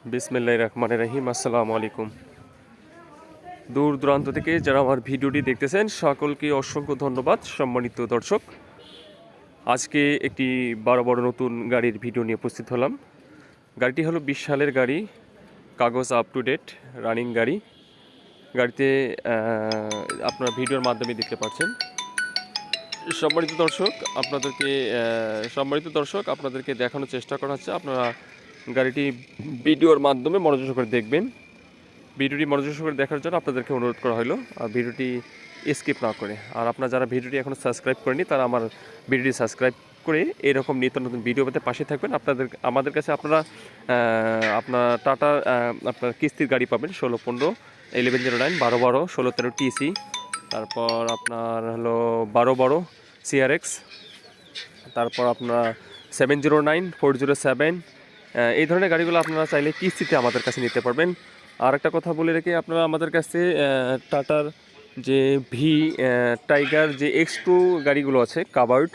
বিসমিল্লাহির রহমানির রহিম। আসসালামু আলাইকুম। দূর দূরান্ত থেকে যারা আমার ভিডিওটি দেখতেছেন সকলকে অসংখ্য ধন্যবাদ। সম্মানিত দর্শক, আজকে একটি বড় নতুন গাড়ির ভিডিও নিয়ে উপস্থিত হলাম। গাড়িটি হলো 20 সালের গাড়ি, কাগজ আপ টু ডেট রানিং গাড়ি। গাড়িতে আপনারা ভিডিওর মাধ্যমে দেখতে পাচ্ছেন। সম্মানিত দর্শক আপনাদেরকে দেখানোর চেষ্টা করা হচ্ছে। আপনারা গাড়িটি ভিডিওর মাধ্যমে মনোযোগ করে দেখবেন। ভিডিওটি মনোযোগ সহকারে দেখার জন্য আপনাদেরকে অনুরোধ করা হলো, আর ভিডিওটি স্কিপ না করে। আর আপনারা যারা ভিডিওটি এখনও সাবস্ক্রাইব করেনি তারা আমার ভিডিওটি সাবস্ক্রাইব করে এরকম নিত্য নতুন ভিডিও পেতে পাশে থাকবেন। আমাদের কাছে আপনারা আপনার টাটা আপনার কিস্তির গাড়ি পাবেন 1615 1109 1212 1613 TC, তারপর আপনার হলো 1212 CRX, তারপর আপনার 709 407। এই ধরনের গাড়িগুলো আপনারা চাইলে কিস্তিতে আমাদের কাছে নিতে পারবেন। আর একটা কথা বলে রেখে, আপনারা আমাদের কাছে টাটার যে টাইগার যে X2 গাড়িগুলো আছে, কাভার্ড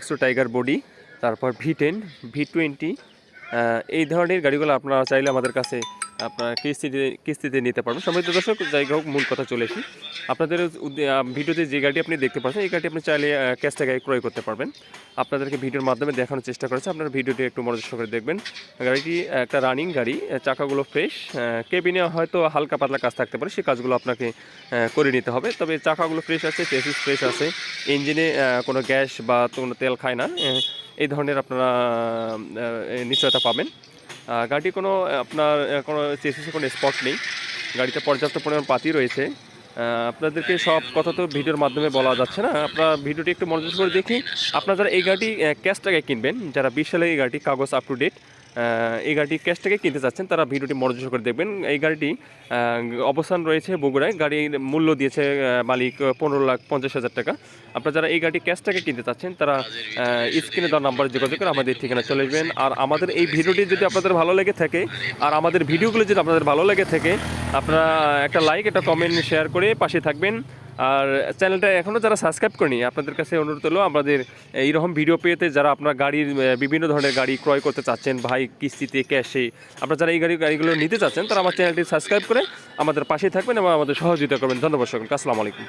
X2 টাইগার বডি, তারপর V10 V20, এই ধরনের গাড়িগুলো আপনারা চাইলে আমাদের কাছে আপনারা কিস্তিতে নিতে পারবেন। সম্মানিত দর্শক, জায়গা হোক, মূল কথা চলে আসি। আপনাদের ভিডিওতে যে গাড়ি আপনি দেখতে পাচ্ছেন এই গাড়িটি আপনি চাইলে ক্যাশ টাকায় ক্রয় করতে পারবেন। আপনাদেরকে ভিডিওর মাধ্যমে দেখানোর চেষ্টা করেছে, আপনারা ভিডিওটি একটু মনোযোগ সহকারে দেখবেন। গাড়িটি একটা রানিং গাড়ি, চাকাগুলো ফ্রেশ, কেবিনে হয়তো হালকা পাতলা কাজ থাকতে পারে, সেই কাজগুলো আপনাকে করে নিতে হবে। তবে চাকাগুলো ফ্রেশ আছে, চেসিস ফ্রেশ আছে, ইঞ্জিনে কোনো গ্যাস বা কোনো তেল খায় না, এই ধরনের আপনারা নিশ্চয়তা পাবেন। গাড়িটি কোনো চেসিসে কোনো স্পট নেই, গাড়িতে পর্যাপ্ত পরিমাণ পাতি রয়েছে। আপনাদেরকে সব কথা তো ভিডিওর মাধ্যমে বলা যাচ্ছে না, আপনারা ভিডিওটি একটু মনোযোগ করে দেখি। আপনারা যারা এই গাড়িটি ক্যাশ টাকায় কিনবেন, যারা 20 সালে এই গাড়িটি কাগজ আপ টু ডেট এই গাড়িটি ক্যাশ টাকায় কিনতে চাচ্ছেন, তারা ভিডিওটি মনোযোগ করে দেখবেন। এই গাড়িটি অবস্থান রয়েছে বগুড়ায়। গাড়ির মূল্য দিয়েছে মালিক 15,50,000 টাকা। আপনারা যারা এই গাড়িটি ক্যাশ টাকায় কিনতে চাচ্ছেন তারা স্ক্রিনে দেওয়া নাম্বারে যোগাযোগ করে আমাদের ঠিকানা চলে আসবেন। আর আমাদের এই ভিডিওটি যদি আপনাদের ভালো লেগে থাকে, আর আমাদের ভিডিওগুলো যদি আপনাদের ভালো লেগে থাকে, আপনারা একটা লাইক, একটা কমেন্ট, শেয়ার করে পাশে থাকবেন। আর চ্যানেলটা এখনও যারা সাবস্ক্রাইব করেনি, আপনাদের কাছে অনুরোধ হলো আমাদের এইরকম ভিডিও পেতে, যারা আপনার গাড়ির বিভিন্ন ধরনের গাড়ি ক্রয় করতে চাচ্ছেন, ভাই কিস্তিতে, ক্যাশে, আপনারা যারা এই গাড়িগুলো নিতে চাচ্ছেন, তারা আমার চ্যানেলটি সাবস্ক্রাইব করে আমাদের পাশে থাকবেন এবং আমাদের সহযোগিতা করবেন। ধন্যবাদ সকলকে। আসসালামু আলাইকুম।